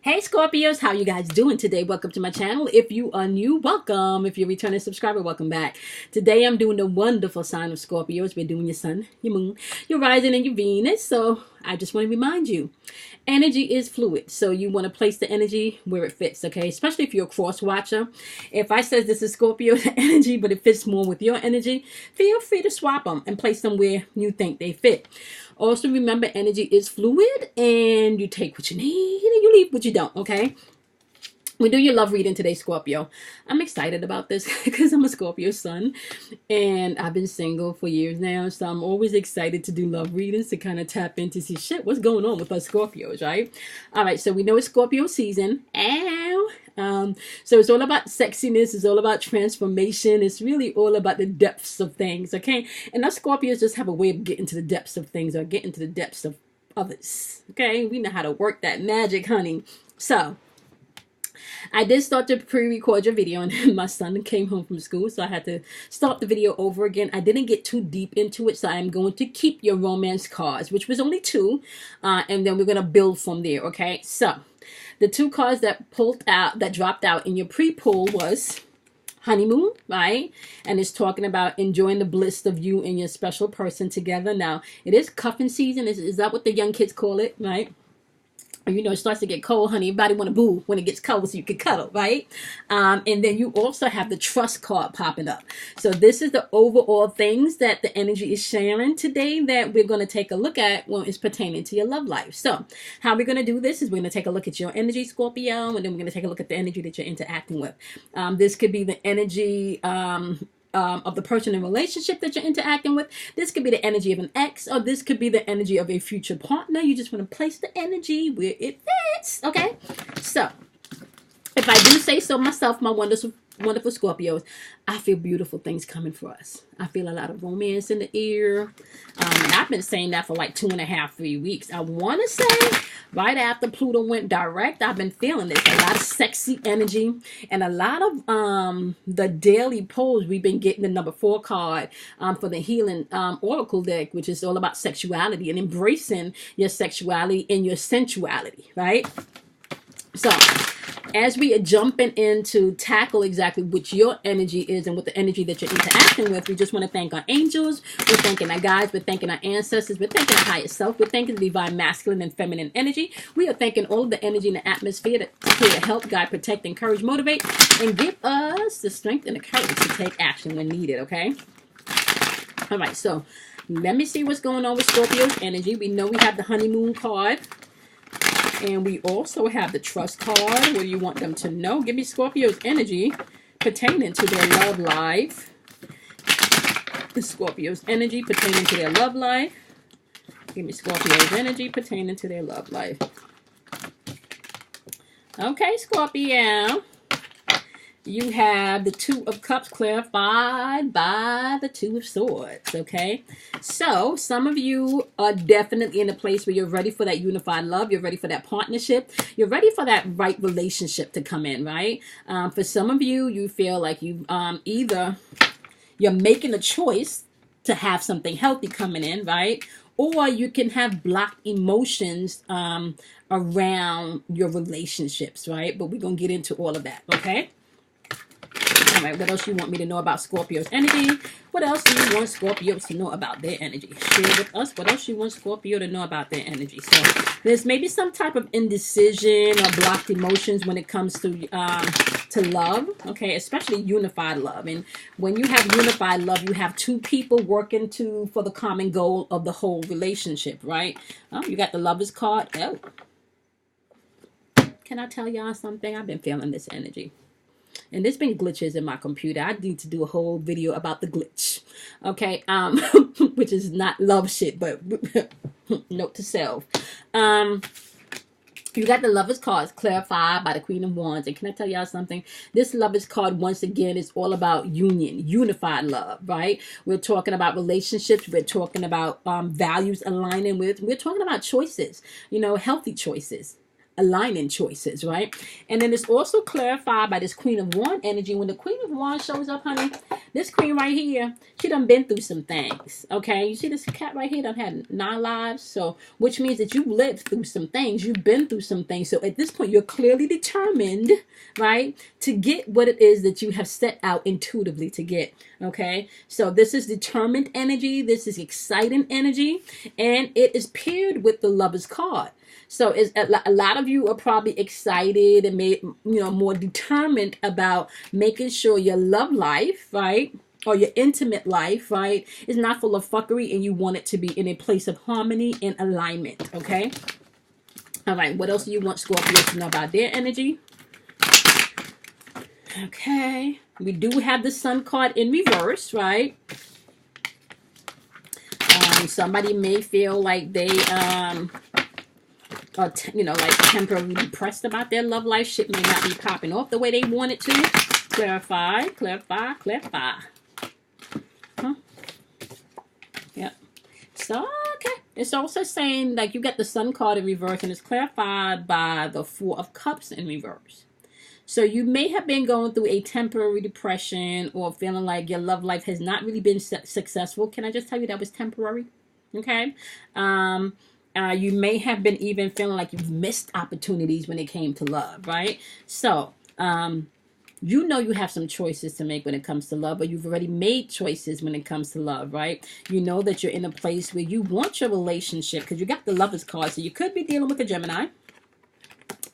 Hey Scorpios, how you guys doing today? Welcome to my channel. If you are new, welcome. If you're a returning subscriber, welcome back. Today I'm doing the wonderful sign of Scorpios. We're doing your sun, your moon, your rising, and your Venus. So I just want to remind you, energy is fluid. So you want to place the energy where it fits, okay? Especially if you're a cross watcher. If I says this is Scorpio energy, but it fits more with your energy, feel free to swap them and place them where you think they fit. Also remember, energy is fluid and you take what you need and you leave what you don't, okay? We do your love reading today, Scorpio. I'm excited about this because I'm a Scorpio sun and I've been single for years now. So I'm always excited to do love readings to kind of tap into see shit, what's going on with us Scorpios, right? All right, so we know it's Scorpio season. So it's all about sexiness. It's all about transformation. It's really all about the depths of things, okay? And us Scorpios just have a way of getting to the depths of things or getting to the depths of others, okay? We know how to work that magic, honey. So I did start to pre-record your video and my son came home from school, so I had to start the video over again. I didn't get too deep into it, so I'm going to keep your romance cards, which was only two, and then we're going to build from there, okay? So the two cards that dropped out in your pre-pull was honeymoon, right? And it's talking about enjoying the bliss of you and your special person together. Now, it is cuffing season. Is that what the young kids call it, right? You know, it starts to get cold, honey. Everybody want to boo when it gets cold so you can cuddle, right? And then you also have the trust card popping up. So this is the overall things that the energy is sharing today that we're going to take a look at when it's pertaining to your love life. So how we're going to do this is we're going to take a look at your energy, Scorpio, and then we're going to take a look at the energy that you're interacting with. This could be the energy of the person in relationship that you're interacting with. This could be the energy of an ex, or this could be the energy of a future partner. You just want to place the energy where it fits, okay? So, if I do say so myself, my wonderful Scorpios, I feel beautiful things coming for us. I feel a lot of romance in the air. And I've been saying that for like 2.5, 3 weeks. I want to say right after Pluto went direct, I've been feeling this. A lot of sexy energy and a lot of the daily polls. We've been getting the number 4 card for the healing oracle deck, which is all about sexuality and embracing your sexuality and your sensuality, right? So as we are jumping in to tackle exactly what your energy is and what the energy that you're interacting with, we just want to thank our angels. We're thanking our guides. We're thanking our ancestors. We're thanking our higher self. We're thanking the divine masculine and feminine energy. We are thanking all of the energy in the atmosphere that's here to help, guide, protect, encourage, motivate, and give us the strength and the courage to take action when needed, okay? All right, so let me see what's going on with Scorpio's energy. We know we have the honeymoon card. And we also have the trust card. What do you want them to know? Give me Scorpio's energy pertaining to their love life. The Scorpio's energy pertaining to their love life. Give me Scorpio's energy pertaining to their love life. Okay, Scorpio. You have the Two of Cups clarified by the Two of Swords, okay? So, some of you are definitely in a place where you're ready for that unified love. You're ready for that partnership. You're ready for that right relationship to come in, right? For some of you, you feel like you either you're making a choice to have something healthy coming in, right? Or you can have blocked emotions around your relationships, right? But we're going to get into all of that, okay? All right, what else you want me to know about Scorpio's energy? What else do you want Scorpios to know about their energy? Share with us what else you want Scorpio to know about their energy. So there's maybe some type of indecision or blocked emotions when it comes to love, okay? Especially unified love. And when you have unified love, you have two people working for the common goal of the whole relationship, right? Oh, you got the Lover's card. Oh, can I tell y'all something? I've been feeling this energy. And there's been glitches in my computer. I need to do a whole video about the glitch. Okay. Which is not love shit, but note to self. You got the Lover's cards clarified by the Queen of Wands. And can I tell y'all something? This Lover's card, once again, is all about union, unified love, right? We're talking about relationships. We're talking about values aligning with. We're talking about choices, you know, healthy choices. aligning choices, right? And then it's also clarified by this Queen of Wands energy. When the Queen of Wands shows up, honey, this queen right here, she done been through some things, okay? You see this cat right here done had 9 lives, so which means that you lived through some things. You've been through some things. So at this point, you're clearly determined, right, to get what it is that you have set out intuitively to get, okay? So this is determined energy. This is exciting energy, and it is paired with the Lover's card. So it's a lot of you are probably excited and more determined about making sure your love life, right, or your intimate life, right, is not full of fuckery, and you want it to be in a place of harmony and alignment, okay? All right, what else do you want Scorpios to know about their energy? Okay, we do have the Sun card in reverse, right? Somebody may feel like they like temporarily depressed about their love life. Shit may not be popping off the way they want it to. Clarify, clarify, clarify. Huh? Yep. So, okay. It's also saying, like, you got the Sun card in reverse, and it's clarified by the Four of Cups in reverse. So you may have been going through a temporary depression or feeling like your love life has not really been successful. Can I just tell you that was temporary? Okay. You may have been even feeling like you've missed opportunities when it came to love, right? So, you know you have some choices to make when it comes to love, or you've already made choices when it comes to love, right? You know that you're in a place where you want your relationship, because you got the Lover's card. So you could be dealing with a Gemini,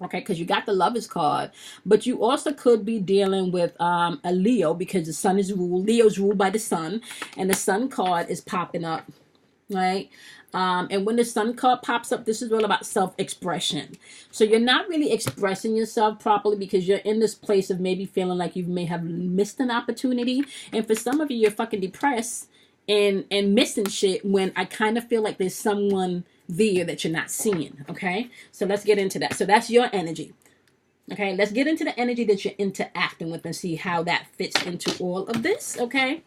okay, because you got the Lover's card, but you also could be dealing with a Leo, because the Sun is ruled, Leo's ruled by the Sun, and the Sun card is popping up, right? And when the Sun card pops up, this is all about self-expression. So you're not really expressing yourself properly because you're in this place of maybe feeling like you may have missed an opportunity. And for some of you, you're fucking depressed and missing shit, when I kind of feel like there's someone there that you're not seeing, okay? So let's get into that. So that's your energy. Okay, let's get into the energy that you're interacting with and see how that fits into all of this, okay?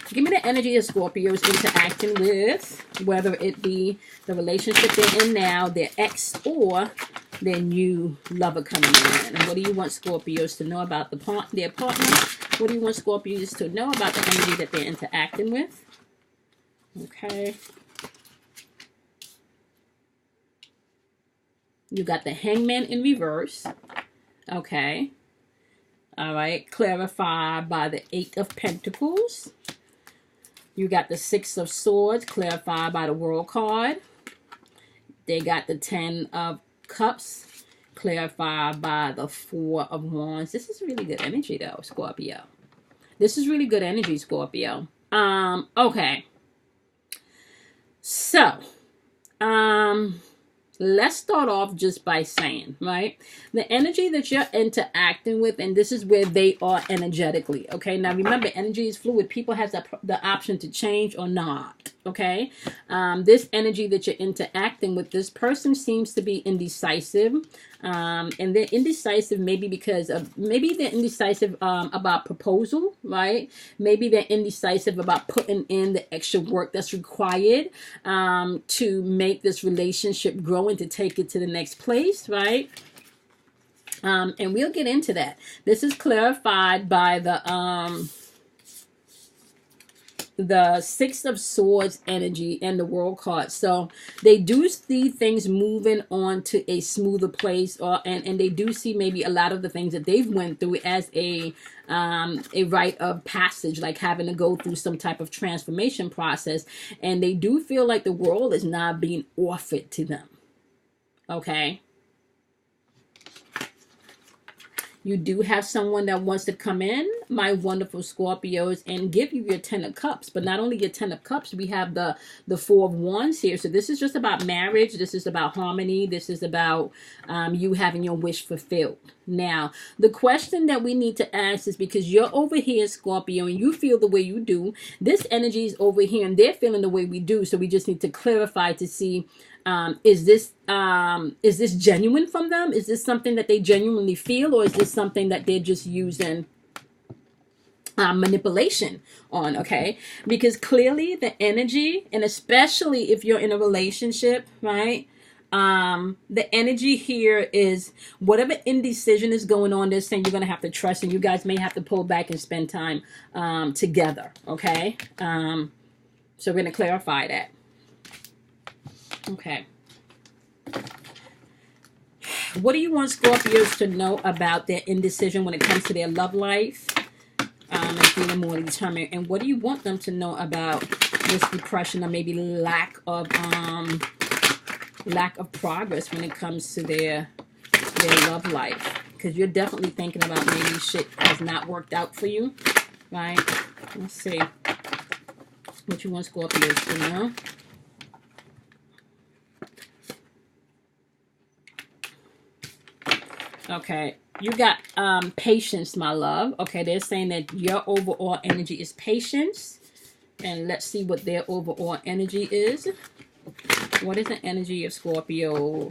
Give me the energy of Scorpios interacting with, whether it be the relationship they're in now, their ex, or their new lover coming in. And what do you want Scorpios to know about their partner? What do you want Scorpios to know about the energy that they're interacting with? Okay. You got the Hangman in reverse. Okay. All right. Clarified by the 8 of Pentacles. You got the 6 of Swords, clarified by the World card. They got the 10 of Cups, clarified by the 4 of Wands. This is really good energy, though, Scorpio. This is really good energy, Scorpio. Okay. So, let's start off just by saying, right, the energy that you're interacting with, and this is where they are energetically, okay? Now, remember, energy is fluid. People have the option to change or not, okay? This energy that you're interacting with, this person seems to be indecisive, and they're indecisive maybe because of, maybe they're indecisive about proposal, right? Maybe they're indecisive about putting in the extra work that's required to make this relationship grow and to take it to the next place, right? And we'll get into that. This is clarified by the 6 of Swords energy and the World card. So they do see things moving on to a smoother place, and they do see maybe a lot of the things that they've went through as a rite of passage, like having to go through some type of transformation process, and they do feel like the world is not being offered to them. Okay. You do have someone that wants to come in, my wonderful Scorpios, and give you your 10 of Cups. But not only your 10 of Cups, we have the 4 of Wands here. So this is just about marriage. This is about harmony. This is about you having your wish fulfilled. Now, the question that we need to ask is, because you're over here, Scorpio, and you feel the way you do, this energy is over here, and they're feeling the way we do. So we just need to clarify to see, is this genuine from them? Is this something that they genuinely feel, or is this something that they're just using manipulation on? Okay, because clearly the energy, and especially if you're in a relationship, right, The energy here is whatever indecision is going on, they're saying you're going to have to trust, and you guys may have to pull back and spend time together. Okay. So we're going to clarify that. Okay. What do you want Scorpios to know about their indecision when it comes to their love life? And feeling more determined. And what do you want them to know about this depression or maybe lack of progress when it comes to their love life? Because you're definitely thinking about maybe shit has not worked out for you, right? Let's see what you want Scorpios to know. Okay, you got patience, my love. Okay, they're saying that your overall energy is patience. And let's see what their overall energy is. What is the energy of Scorpio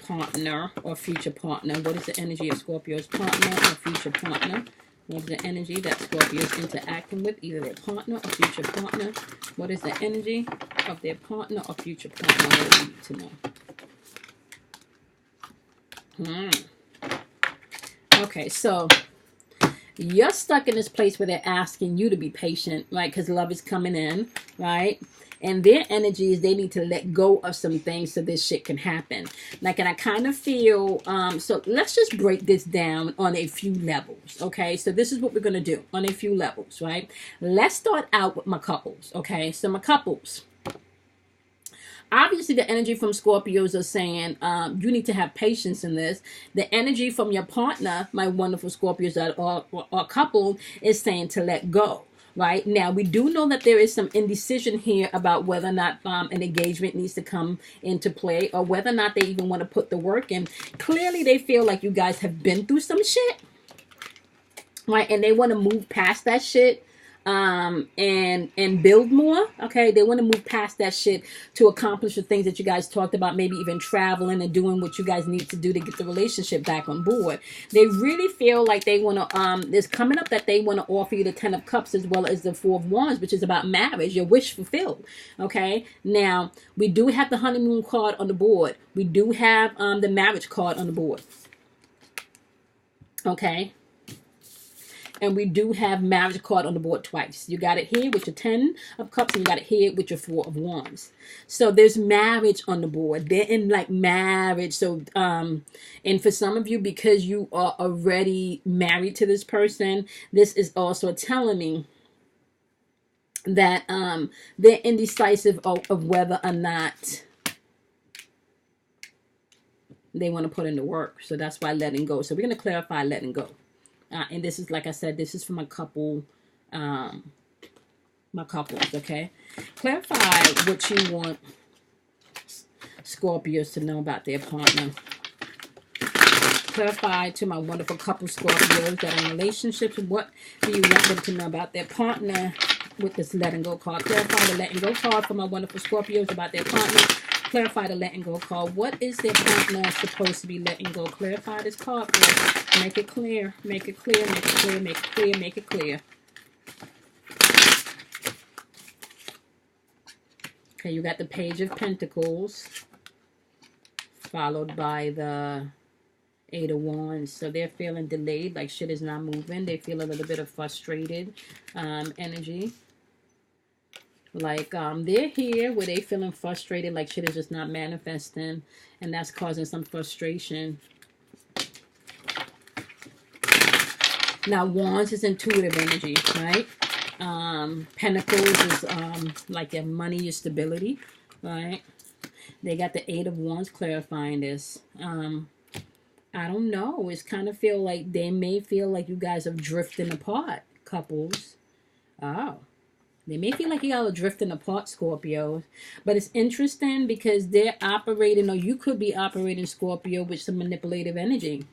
partner or future partner? What is the energy of Scorpio's partner or future partner? What is the energy that Scorpio is interacting with, either their partner or future partner? What is the energy of their partner or future partner? What do you need to know? Okay, so you're stuck in this place where they're asking you to be patient, right? Because love is coming in, right? And their energy is they need to let go of some things so this shit can happen. Like, and I kind of feel, so let's just break this down on a few levels, okay? So this is what we're going to do on a few levels, right? Let's start out with my couples, okay? So my couples. Obviously, the energy from Scorpios are saying you need to have patience in this. The energy from your partner, my wonderful Scorpios that are coupled, is saying to let go. Right now, we do know that there is some indecision here about whether or not an engagement needs to come into play or whether or not they even want to put the work in. Clearly, they feel like you guys have been through some shit, right? And they want to move past that shit. And build more. Okay, they want to move past that shit to accomplish the things that you guys talked about, maybe even traveling and doing what you guys need to do to get the relationship back on board. They really feel like they want to there's coming up that they want to offer you the 10 of Cups as well as the 4 of Wands, which is about marriage, your wish fulfilled. Okay, now we do have the honeymoon card on the board. We do have the marriage card on the board. Okay, and we do have marriage card on the board twice. You got it here with your 10 of Cups, and you got it here with your 4 of Wands. So there's marriage on the board. They're in like marriage. So, and for some of you, because you are already married to this person, this is also telling me that they're indecisive of whether or not they want to put in the work. So that's why letting go. So we're going to clarify letting go. And this is, like I said, this is for my couple, my couples, okay? Clarify what you want Scorpios to know about their partner. Clarify to my wonderful couple Scorpios that are in relationships. What do you want them to know about their partner with this letting go card? Clarify the letting go card for my wonderful Scorpios about their partner. Clarify the letting go card. What is their partner supposed to be letting go? Clarify this card for us. Make it clear. Make it clear. Make it clear. Make it clear. Make it clear. Okay, you got the Page of Pentacles, followed by the 8 of Wands. So they're feeling delayed, like shit is not moving. They feel a little bit of frustrated energy. Like they're here where they feeling frustrated, like shit is just not manifesting, and that's causing some frustration. Now Wands is intuitive energy, right? Pentacles is like your money, your stability, right? They got the 8 of Wands clarifying this. I don't know. It's kind of feel like they may feel like you guys are drifting apart, couples. Oh. They may feel like y'all are drifting apart, Scorpio. But it's interesting because they're operating, or you could be operating, Scorpio, with some manipulative energy.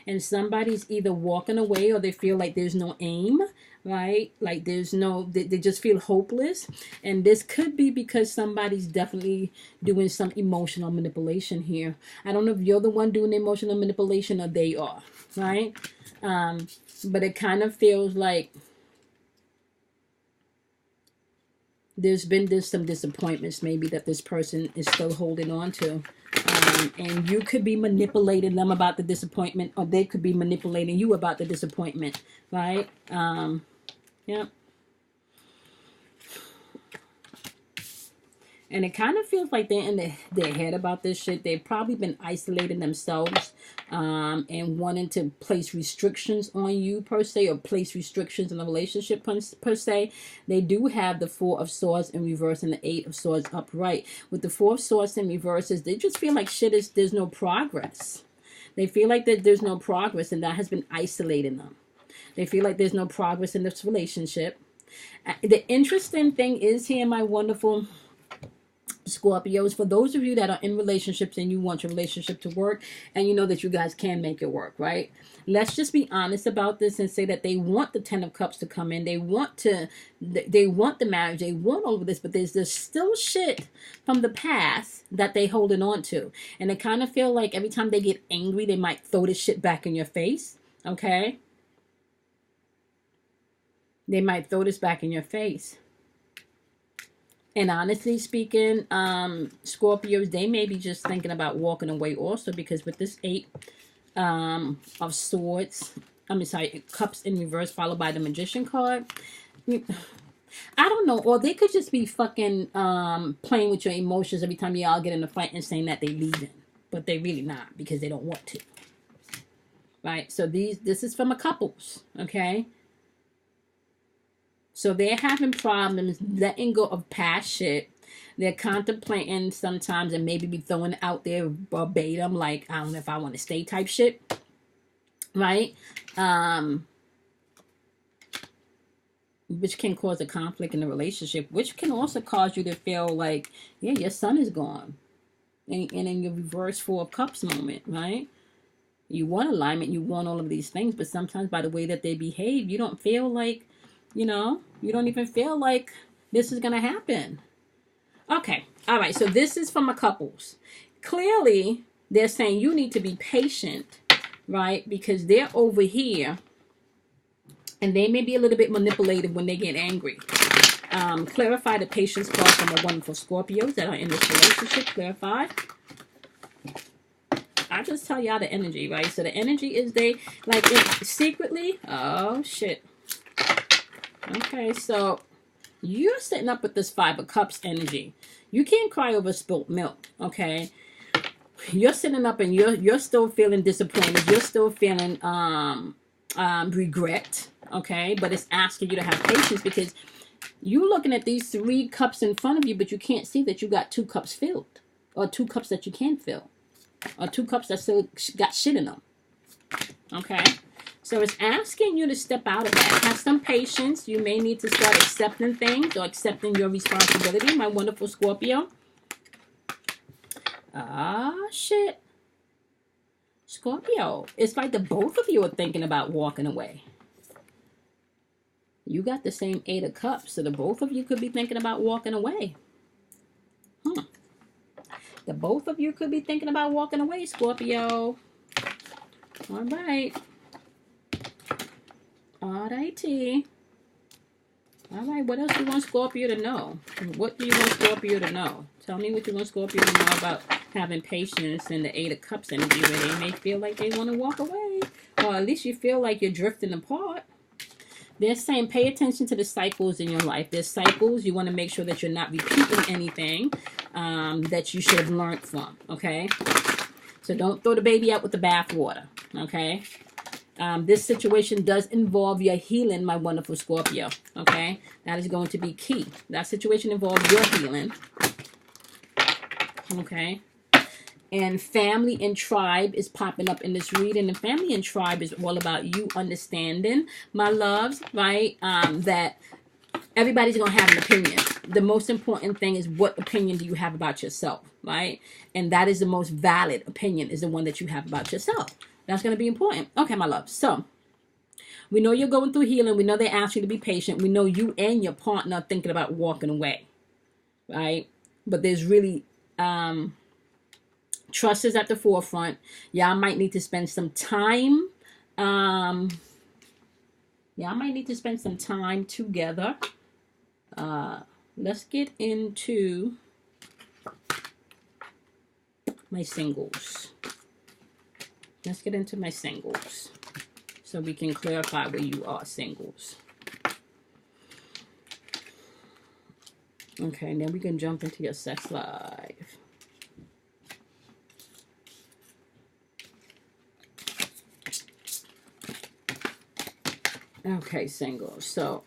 And somebody's either walking away or they feel like there's no aim, right? Like there's no, they just feel hopeless. And this could be because somebody's definitely doing some emotional manipulation here. I don't know if you're the one doing the emotional manipulation or they are, right? But it kind of feels like There's some disappointments maybe that this person is still holding on to. And you could be manipulating them about the disappointment, or they could be manipulating you about the disappointment, right? Yeah. And it kind of feels like they're in their head about this shit. They've probably been isolating themselves and wanting to place restrictions on you, per se, or place restrictions in a relationship, per se. They do have the Four of Swords in reverse and the Eight of Swords upright. With the Four of Swords in reverses, they just feel like there's no progress. They feel like that there's no progress, and that has been isolating them. They feel like there's no progress in this relationship. The interesting thing is here, my wonderful Scorpios, for those of you that are in relationships and you want your relationship to work and you know that you guys can make it work, right? Let's just be honest about this and say that they want the Ten of Cups to come in. They want the marriage. They want all of this, but there's still shit from the past that they holding on to. And they kind of feel like every time they get angry, they might throw this shit back in your face, okay? They might throw this back in your face. And honestly speaking, Scorpios, they may be just thinking about walking away also, because with this Eight of Swords, Cups in reverse followed by the Magician card, I don't know. Or they could just be fucking playing with your emotions every time y'all get in a fight and saying that they leaving. But they really not, because they don't want to. Right? So this is from a couples, okay? So they're having problems letting go of past shit. They're contemplating sometimes and maybe be throwing out there verbatim, like, I don't know if I want to stay type shit. Right? Which can cause a conflict in the relationship, which can also cause you to feel like, yeah, your sun is gone. And in your reverse Four of Cups moment, right? You want alignment, you want all of these things, but sometimes by the way that they behave, you don't feel like, you don't even feel like this is going to happen. Okay. All right. So this is from a couples. Clearly, they're saying you need to be patient, right? Because they're over here and they may be a little bit manipulative when they get angry. Clarify the patience card from a wonderful Scorpios that are in this relationship. Clarify. I just tell y'all the energy, right? So the energy is they, like, secretly, oh, shit. Okay, so you're sitting up with this Five of Cups energy. You can't cry over spilt milk, okay? You're sitting up and you're still feeling disappointed. You're still feeling regret, okay? But it's asking you to have patience, because you're looking at these 3 cups in front of you, but you can't see that you got 2 cups filled, or 2 cups that you can fill, or 2 cups that still got shit in them, okay? So it's asking you to step out of that. Have some patience. You may need to start accepting things or accepting your responsibility, my wonderful Scorpio. Ah, shit. Scorpio, it's like the both of you are thinking about walking away. You got the same Eight of Cups, so the both of you could be thinking about walking away. The both of you could be thinking about walking away, Scorpio. All right. Alrighty. All right, what else do you want Scorpio to know? What do you want Scorpio to know? Tell me what you want Scorpio to know about having patience and the Eight of Cups energy, where they may feel like they want to walk away. Or at least you feel like you're drifting apart. They're saying pay attention to the cycles in your life. There's cycles. You want to make sure that you're not repeating anything that you should have learned from, okay? So don't throw the baby out with the bathwater, okay? This situation does involve your healing, my wonderful Scorpio, okay? That is going to be key. That situation involves your healing, okay? And family and tribe is popping up in this reading. And family and tribe is all about you understanding, my loves, right? That everybody's going to have an opinion. The most important thing is, what opinion do you have about yourself, right? And that is the most valid opinion, is the one that you have about yourself. That's going to be important. Okay, my love. So, we know you're going through healing. We know they ask you to be patient. We know you and your partner are thinking about walking away, right? But there's really, trust is at the forefront. Y'all might need to spend some time. Y'all might need to spend some time together. let's get into my singles. Let's get into my singles so we can clarify where you are, singles. Okay, and then we can jump into your sex life. Okay, singles. So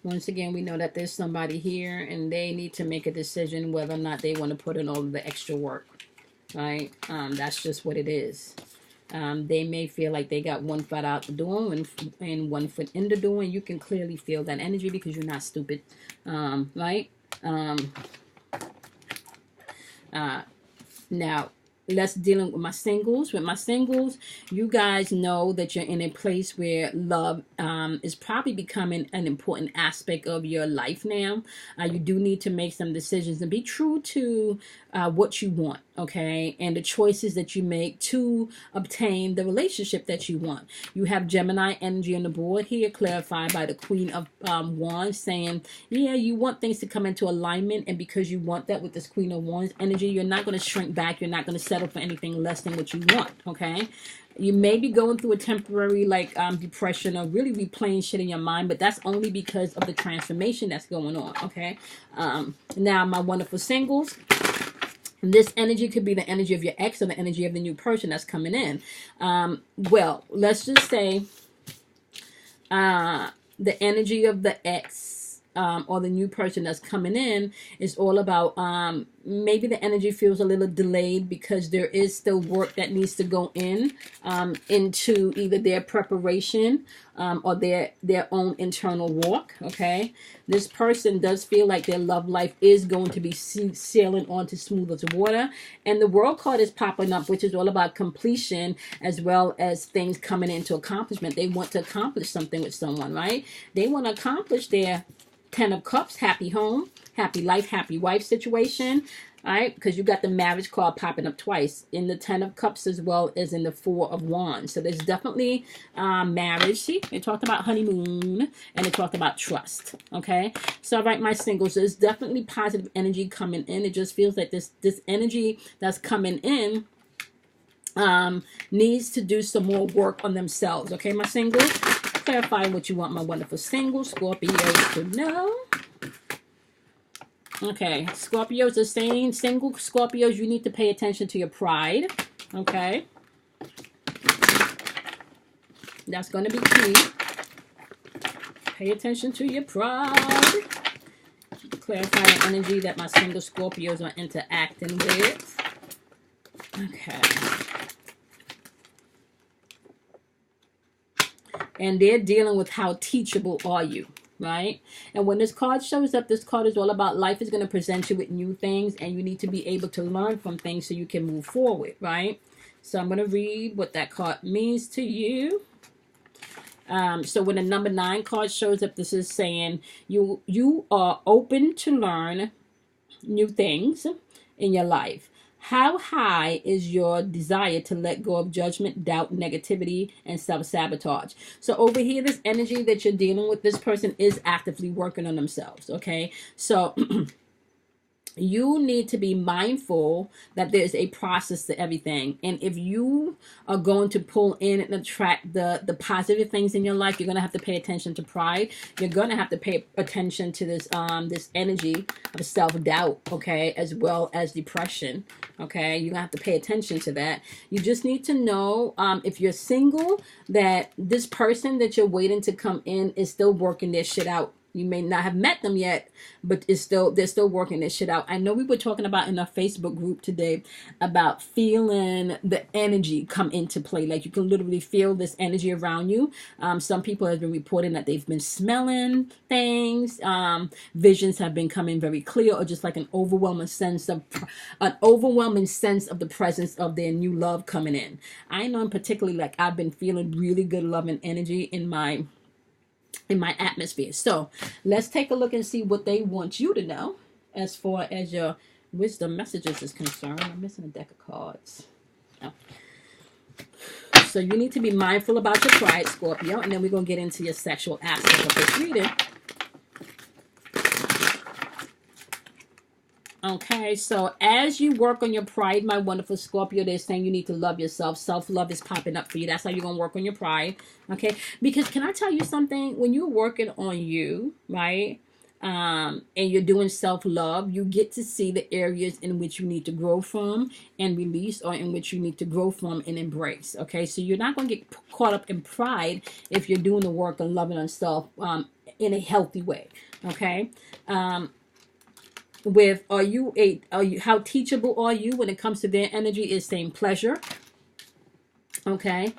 once again, we know that there's somebody here and they need to make a decision whether or not they want to put in all of the extra work, right? That's just what it is. They may feel like they got one foot out the door and one foot in the door, and you can clearly feel that energy because you're not stupid, right? Now, let's dealing with my singles. With my singles, you guys know that you're in a place where love is probably becoming an important aspect of your life now. You do need to make some decisions and be true to what you want, okay, and the choices that you make to obtain the relationship that you want. You have Gemini energy on the board here, clarified by the Queen of Wands, saying, yeah, you want things to come into alignment, and because you want that with this Queen of Wands energy, you're not going to shrink back. You're not going to settle for anything less than what you want, okay? You may be going through a temporary depression or really replaying shit in your mind, but that's only because of the transformation that's going on, okay? Now, my wonderful singles, this energy could be the energy of your ex or the energy of the new person that's coming in. Well, let's just say the energy of the ex or the new person that's coming in is all about maybe the energy feels a little delayed because there is still work that needs to go into either their preparation or their own internal walk, okay? This person does feel like their love life is going to be sailing onto smoother water, and the World card is popping up, which is all about completion as well as things coming into accomplishment. They want to accomplish something with someone, right? They want to accomplish their 10 of Cups, happy home, happy life, happy wife situation, all right? Because you got the marriage card popping up twice in the 10 of Cups as well as in the 4 of Wands. So there's definitely marriage. See, they talked about honeymoon and they talked about trust, okay? So, all right, my singles, there's definitely positive energy coming in. It just feels like this energy that's coming in needs to do some more work on themselves, okay, my singles? Clarify what you want my wonderful single Scorpios to know. Okay, Scorpios are saying, single Scorpios, you need to pay attention to your pride. Okay, that's going to be key. Pay attention to your pride. Clarify the energy that my single Scorpios are interacting with. Okay. And they're dealing with how teachable are you, right? And when this card shows up, this card is all about life is going to present you with new things, and you need to be able to learn from things so you can move forward, right? So I'm going to read what that card means to you. So when the number 9 card shows up, this is saying you are open to learn new things in your life. How high is your desire to let go of judgment, doubt, negativity, and self-sabotage? So over here, this energy that you're dealing with, this person is actively working on themselves, okay? So you need to be mindful that there's a process to everything. And if you are going to pull in and attract the positive things in your life, you're going to have to pay attention to pride. You're going to have to pay attention to this this energy of self-doubt, okay, as well as depression, okay? You're going to have to pay attention to that. You just need to know, if you're single, that this person that you're waiting to come in is still working their shit out. You may not have met them yet, but they're still working this shit out. I know we were talking about in our Facebook group today about feeling the energy come into play. Like you can literally feel this energy around you. Some people have been reporting that they've been smelling things. Visions have been coming very clear, or just like an overwhelming sense of the presence of their new love coming in. I know in particularly, like I've been feeling really good love and energy in my atmosphere. So let's take a look and see what they want you to know as far as your wisdom messages is concerned. I'm missing a deck of cards. Oh. So you need to be mindful about your pride, Scorpio, and then we're going to get into your sexual aspect of this reading. Okay, so as you work on your pride, my wonderful Scorpio, they're saying you need to love yourself. Self-love is popping up for you. That's how you're going to work on your pride. Okay, because can I tell you something? When you're working on you, right, and you're doing self-love, you get to see the areas in which you need to grow from and release, or in which you need to grow from and embrace. Okay, so you're not going to get caught up in pride if you're doing the work and loving on self in a healthy way. Okay. With how teachable are you when it comes to their energy is saying pleasure. Okay,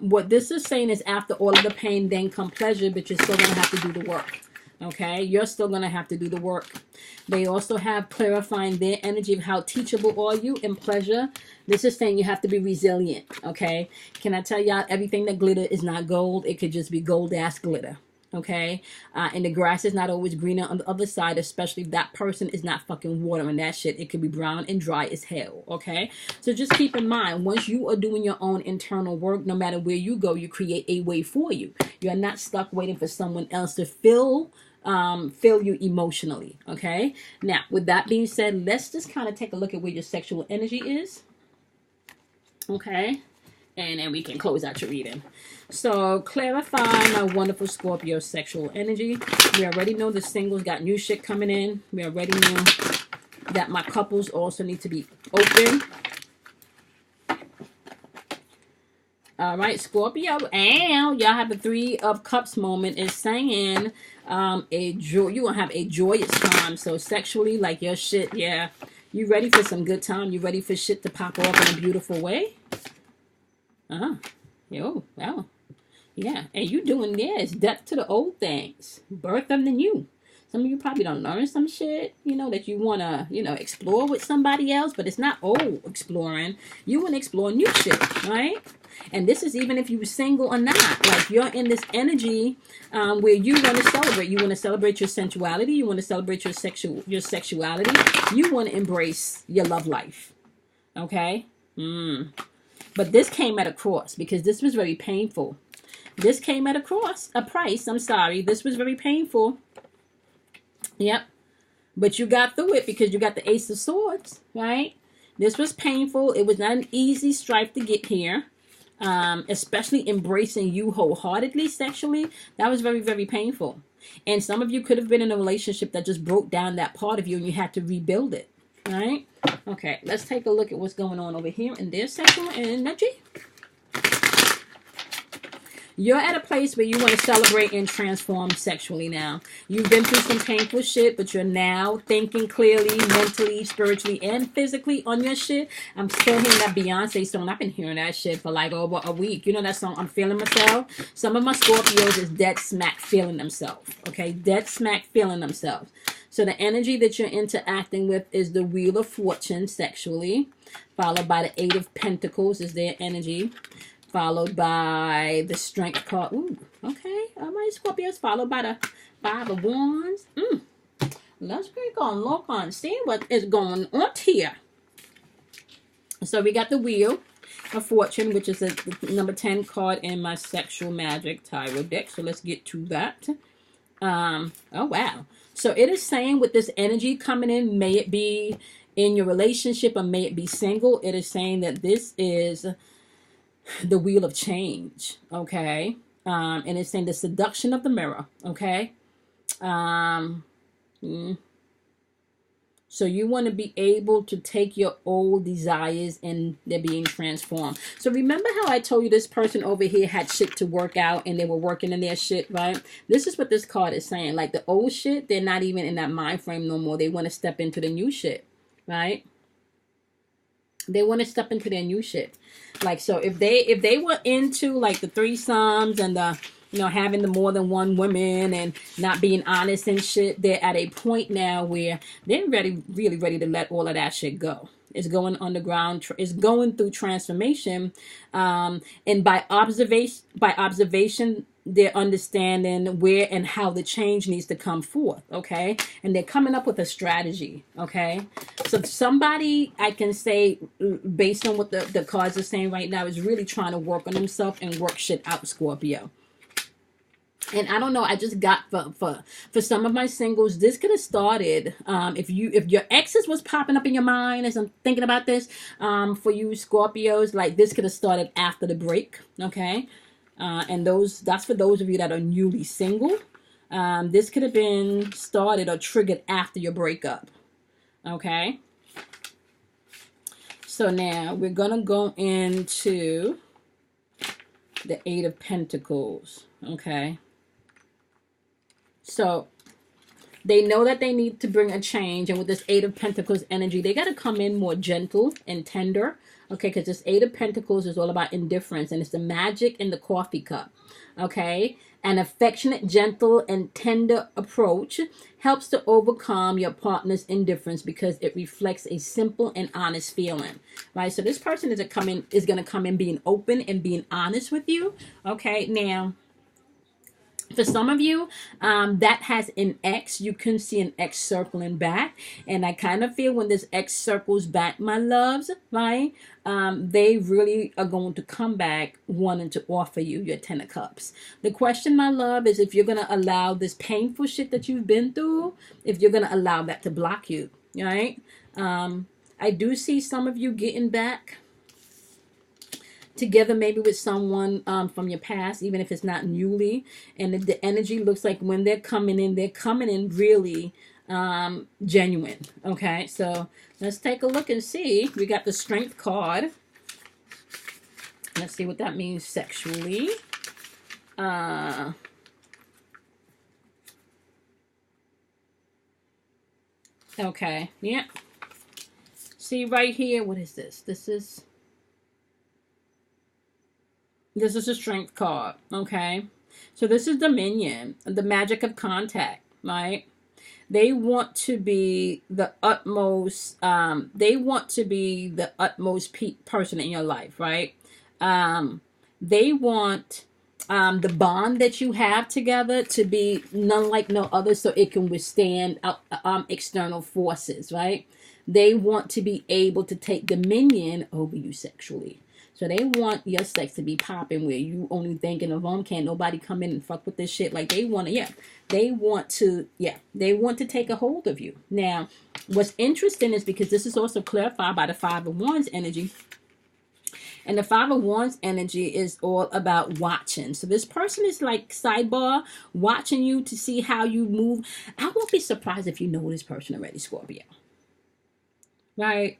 what this is saying is after all of the pain then come pleasure, but you're still gonna have to do the work. Okay, you're still gonna have to do the work. They also have clarifying their energy of how teachable are you in pleasure. This is saying you have to be resilient. Okay, can I tell y'all, everything that glitter is not gold. It could just be gold ass glitter. Okay, and the grass is not always greener on the other side, especially if that person is not fucking watering that shit. It could be brown and dry as hell. Okay, so just keep in mind, once you are doing your own internal work, no matter where you go, you create a way for you. You're not stuck waiting for someone else to fill you emotionally. Okay, now with that being said, let's just kind of take a look at where your sexual energy is. Okay, and then we can close out your reading. So clarify my wonderful Scorpio sexual energy. We already know the singles got new shit coming in. We already know that my couples also need to be open. All right, Scorpio, and y'all have the 3 of Cups moment. Is saying you gonna have a joyous time. So sexually, like your shit, yeah, you ready for some good time. You ready for shit to pop off in a beautiful way. Yo, wow. Yeah, and you doing, it's death to the old things, birth of the new. Some of you probably don't learn some shit, that you want to, explore with somebody else, but it's not old exploring. You want to explore new shit, right? And this is even if you're single or not. Like, you're in this energy where you want to celebrate. You want to celebrate your sensuality. You want to celebrate your sexuality. You want to embrace your love life, okay? But this came at a cost, because this was very painful. This came at a price. I'm sorry. This was very painful. Yep. But you got through it because you got the Ace of Swords, right? This was painful. It was not an easy strife to get here. Especially embracing you wholeheartedly sexually. That was very, very painful. And some of you could have been in a relationship that just broke down that part of you and you had to rebuild it, right? Okay, let's take a look at what's going on over here in their sexual energy. You're at a place where you want to celebrate and transform sexually now. You've been through some painful shit, but you're now thinking clearly, mentally, spiritually, and physically on your shit. I'm still hearing that Beyonce song. I've been hearing that shit for like over a week. You know that song, I'm Feeling Myself? Some of my Scorpios is dead smack feeling themselves. Okay, dead smack feeling themselves. So the energy that you're interacting with is the Wheel of Fortune sexually, followed by the 8 of Pentacles is their energy. Followed by the Strength card. Ooh, okay. All right, Scorpios. Followed by the 5 of Wands. Let's click on, look on, see what is going on here. So we got the Wheel of Fortune, which is the number 10 card in my Sexual Magic Tarot deck. So let's get to that. Oh, wow. So it is saying with this energy coming in, may it be in your relationship or may it be single, it is saying that this is the Wheel of Change, okay? And it's saying the seduction of the mirror, okay? So you want to be able to take your old desires and they're being transformed. So remember how I told you this person over here had shit to work out and they were working in their shit, right? This is what this card is saying. Like the old shit, they're not even in that mind frame no more. They want to step into the new shit, right? They want to step into their new shit. Like, so if they were into like the threesomes and the, having the more than one woman and not being honest and shit, they're at a point now where they're really ready to let all of that shit go. It's going underground. It's going through transformation. And by observation, they're understanding where and how the change needs to come forth, okay? And they're coming up with a strategy, okay? So somebody, I can say, based on what the cards are saying right now, is really trying to work on themselves and work shit out, Scorpio. And I don't know, I just got for some of my singles, this could have started, if your exes was popping up in your mind as I'm thinking about this, for you Scorpios, like this could have started after the break, okay? And that's for those of you that are newly single. This could have been started or triggered after your breakup, okay? So now we're gonna go into the Eight of Pentacles, okay? So they know that they need to bring a change. And with this Eight of Pentacles energy, they got to come in more gentle and tender. Okay, because this Eight of Pentacles is all about indifference. And it's the magic in the coffee cup. Okay, an affectionate, gentle, and tender approach helps to overcome your partner's indifference because it reflects a simple and honest feeling. Right, so this person is going to come in being open and being honest with you. Okay, now, for some of you, that has an X. You can see an X circling back. And I kind of feel when this X circles back, my loves, right? They really are going to come back wanting to offer you your Ten of Cups. The question, my love, is if you're going to allow this painful shit that you've been through, if you're going to allow that to block you, right? I do see some of you getting back together maybe with someone from your past, even if it's not newly, and the energy looks like when they're coming in really genuine. Okay, so let's take a look and see. We got the Strength card. Let's see what that means sexually. Okay, yeah, see right here, what is this? This is a Strength card, okay? So this is Dominion, the magic of contact, right? They want to be the utmost, person in your life, right? They want the bond that you have together to be none like no other, so it can withstand external forces, right? They want to be able to take dominion over you sexually. So they want your sex to be popping where you only thinking of can't nobody come in and fuck with this shit. Like they want to, they want to take a hold of you. Now, what's interesting is because this is also clarified by the Five of Wands energy. And the Five of Wands energy is all about watching. So this person is like sidebar, watching you to see how you move. I won't be surprised if you know this person already, Scorpio. Right?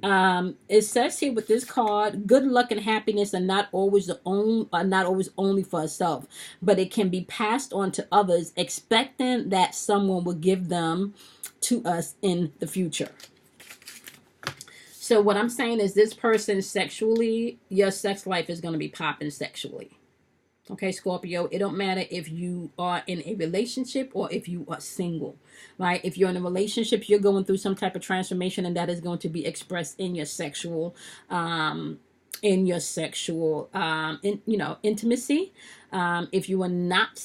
It says here with this card, good luck and happiness are not always only for ourselves, but it can be passed on to others, expecting that someone will give them to us in the future. So what I'm saying is this person sexually, your sex life is going to be popping sexually. Okay, Scorpio, it don't matter if you are in a relationship or if you are single, right? If you're in a relationship, you're going through some type of transformation, and that is going to be expressed in your sexual, intimacy. If you are not,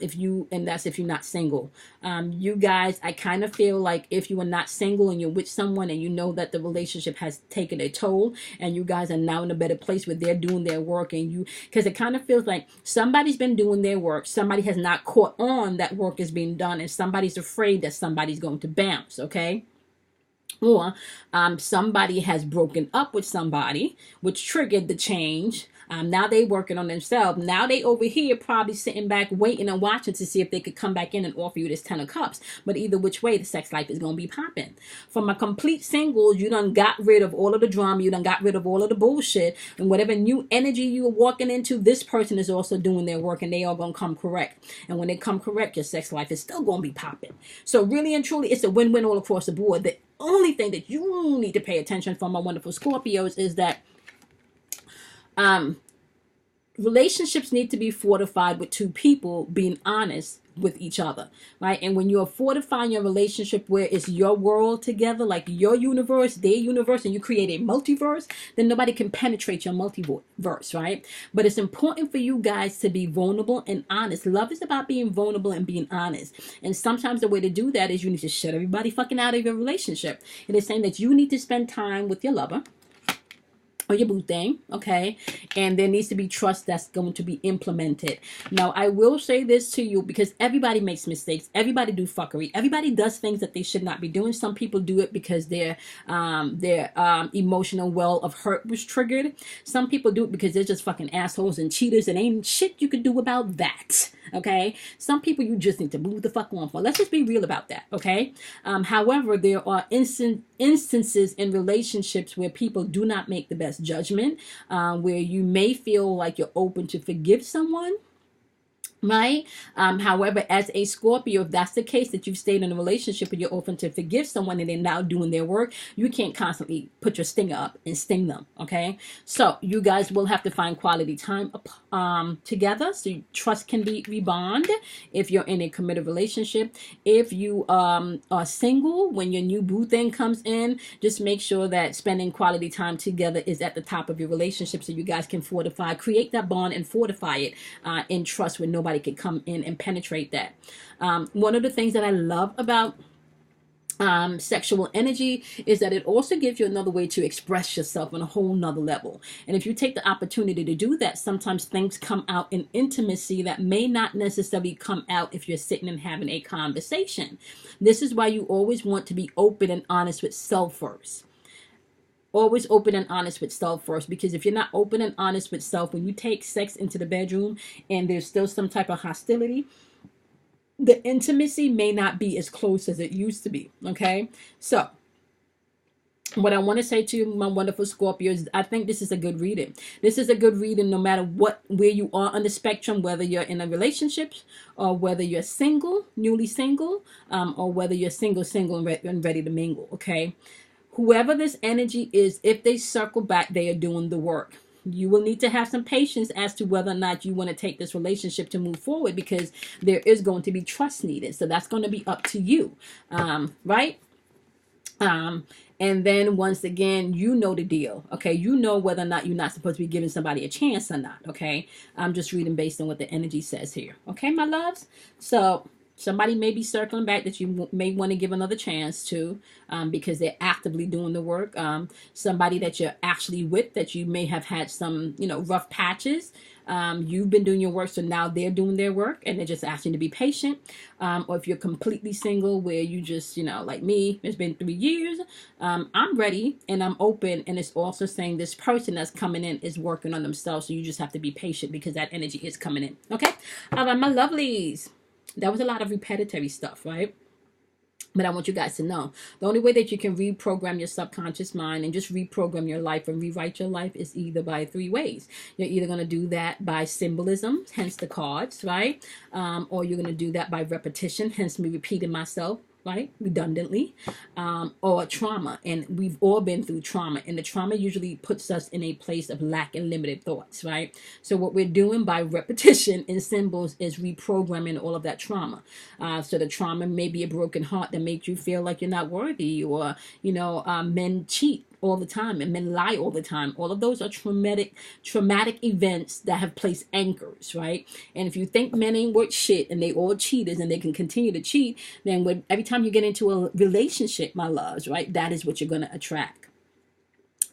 if you're not single, you guys, I kind of feel like if you are not single and you're with someone and you know that the relationship has taken a toll and you guys are now in a better place where they're doing their work and because it kind of feels like somebody's been doing their work, somebody has not caught on that work is being done, and somebody's afraid that somebody's going to bounce, okay? Or somebody has broken up with somebody, which triggered the change. Now they working on themselves. Now they over here probably sitting back waiting and watching to see if they could come back in and offer you this Ten of Cups. But either which way, the sex life is going to be popping. From a complete single, you done got rid of all of the drama. You done got rid of all of the bullshit. And whatever new energy you are walking into, this person is also doing their work, and they are going to come correct. And when they come correct, your sex life is still going to be popping. So really and truly, it's a win-win all across the board. The only thing that you need to pay attention from my wonderful Scorpios is that relationships need to be fortified with two people being honest with each other, right? And when you're fortifying your relationship where it's your world together, like your universe, their universe, and you create a multiverse, then nobody can penetrate your multiverse, right? But it's important for you guys to be vulnerable and honest. Love is about being vulnerable and being honest. And sometimes the way to do that is you need to shut everybody fucking out of your relationship. It is saying that you need to spend time with your lover. or your boo thing, okay? And there needs to be trust that's going to be implemented. Now, I will say this to you, because everybody makes mistakes. Everybody do fuckery. Everybody does things that they should not be doing. Some people do it because their emotional well of hurt was triggered. Some people do it because they're just fucking assholes and cheaters, and ain't shit you could do about that, okay? Some people you just need to move the fuck on for. Let's just be real about that, okay? However, there are instances in relationships where people do not make the best judgment, where you may feel like you're open to forgive someone, right? However, as a Scorpio, if that's the case, that you've stayed in a relationship and you're open to forgive someone and they're now doing their work, you can't constantly put your stinger up and sting them, okay? So you guys will have to find quality time together, so trust can be rebond if you're in a committed relationship. If you are single, when your new boo thing comes in, just make sure that spending quality time together is at the top of your relationship, so you guys can create that bond and fortify it in trust, where nobody could come in and penetrate that. One of the things that I love about sexual energy is that it also gives you another way to express yourself on a whole nother level. And if you take the opportunity to do that, sometimes things come out in intimacy that may not necessarily come out if you're sitting and having a conversation. This is why you always want to be open and honest with self first. Always open and honest with self first, because if you're not open and honest with self, when you take sex into the bedroom and there's still some type of hostility, the intimacy may not be as close as it used to be, okay? So what I want to say to you, my wonderful Scorpios, I think this is a good reading. This is a good reading no matter where you are on the spectrum, whether you're in a relationship or whether you're single, newly single, or whether you're single and ready to mingle, okay? Whoever this energy is, if they circle back, they are doing the work. You will need to have some patience as to whether or not you want to take this relationship to move forward, because there is going to be trust needed. So that's going to be up to you, right? And then once again, you know the deal, okay? You know whether or not you're not supposed to be giving somebody a chance or not, okay? I'm just reading based on what the energy says here, okay, my loves? So somebody may be circling back that you may want to give another chance to, because they're actively doing the work. Somebody that you're actually with, that you may have had some, rough patches. You've been doing your work, so now they're doing their work, and they're just asking to be patient. Or if you're completely single, where you just, like me, it's been 3 years. I'm ready and I'm open, and it's also saying this person that's coming in is working on themselves, so you just have to be patient because that energy is coming in. Okay, all right, my lovelies. That was a lot of repetitive stuff, right? But I want you guys to know, the only way that you can reprogram your subconscious mind and just reprogram your life and rewrite your life is either by 3 ways. You're either going to do that by symbolism, hence the cards, right? Or you're going to do that by repetition, hence me repeating myself, right, redundantly, or trauma. And we've all been through trauma, and the trauma usually puts us in a place of lack and limited thoughts, right? So what we're doing by repetition and symbols is reprogramming all of that trauma. So the trauma may be a broken heart that made you feel like you're not worthy, or men cheat all the time and men lie all the time. All of those are traumatic events that have placed anchors, right? And if you think men ain't worth shit and they all cheaters and they can continue to cheat, then every time you get into a relationship, my loves, right, that is what you're going to attract.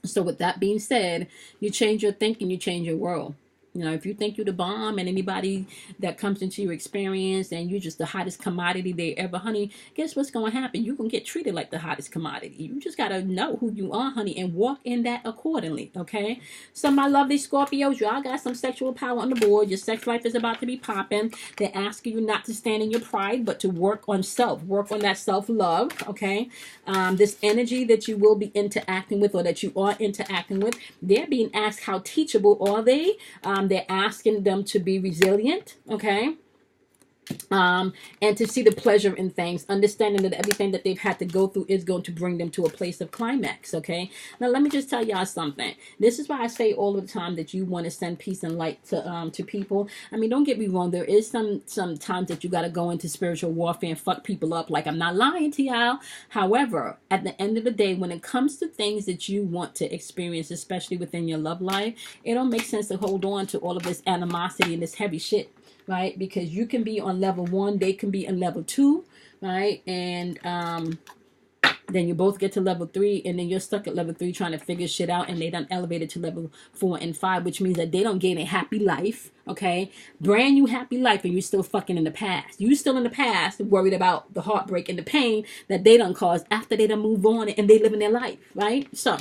So with that being said, you change your thinking, you change your world. If you think you're the bomb and anybody that comes into your experience and you're just the hottest commodity they ever, honey, guess what's going to happen? You're going to get treated like the hottest commodity. You just got to know who you are, honey, and walk in that accordingly, okay? So my lovely Scorpios, y'all got some sexual power on the board. Your sex life is about to be popping. They're asking you not to stand in your pride, but to work on self. Work on that self-love, okay? This energy that you will be interacting with, or that you are interacting with, they're being asked how teachable are they? They're asking them to be resilient, okay? And to see the pleasure in things, understanding that everything that they've had to go through is going to bring them to a place of climax, okay? Now, let me just tell y'all something. This is why I say all the time that you want to send peace and light to people. I mean, don't get me wrong. There is some times that you got to go into spiritual warfare and fuck people up. Like, I'm not lying to y'all. However, at the end of the day, when it comes to things that you want to experience, especially within your love life, it don't make sense to hold on to all of this animosity and this heavy shit. Right, because you can be on level 1, they can be on level 2, right? And Then you both get to level 3, and then you're stuck at level 3 trying to figure shit out, and they done elevated to level 4 and 5, which means that they don't gain a happy life, okay? Brand new happy life, and you still fucking in the past. You still in the past, worried about the heartbreak and the pain that they done caused after they done move on and they live in their life, right? So,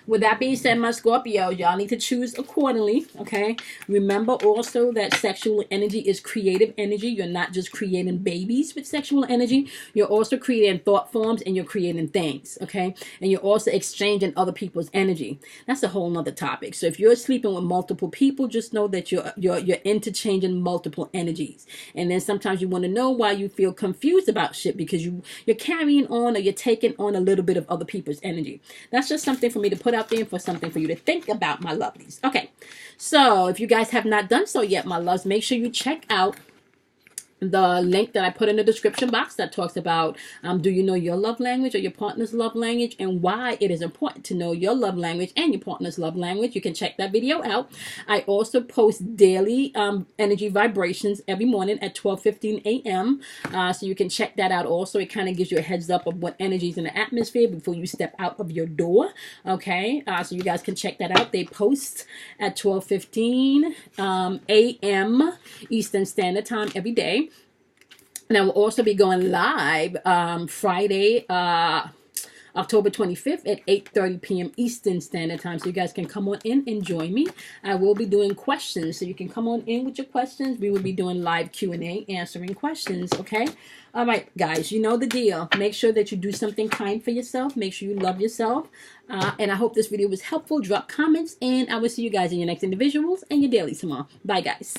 with that being said, my Scorpio, y'all need to choose accordingly, okay? Remember also that sexual energy is creative energy. You're not just creating babies with sexual energy. You're also creating thought forms, and you're creating things, okay? And you're also exchanging other people's energy. That's a whole nother topic. So if you're sleeping with multiple people, just know that you're interchanging multiple energies. And then sometimes you want to know why you feel confused about shit, because you're carrying on, or you're taking on a little bit of other people's energy. That's just something for me to put out there, for something for you to think about, my lovelies. Okay, so if you guys have not done so yet, my loves, make sure you check out the link that I put in the description box that talks about do you know your love language or your partner's love language, and why it is important to know your love language and your partner's love language. You can check that video out. I also post daily energy vibrations every morning at 12:15 a.m. So you can check that out also. It kind of gives you a heads up of what energy is in the atmosphere before you step out of your door. Okay, so you guys can check that out. They post at 12:15 a.m. Eastern Standard Time every day. And I will also be going live Friday, October 25th at 8:30 p.m. Eastern Standard Time. So you guys can come on in and join me. I will be doing questions, so you can come on in with your questions. We will be doing live Q&A, answering questions, okay? All right, guys, you know the deal. Make sure that you do something kind for yourself. Make sure you love yourself. And I hope this video was helpful. Drop comments, and I will see you guys in your next individuals and your dailies tomorrow. Bye, guys.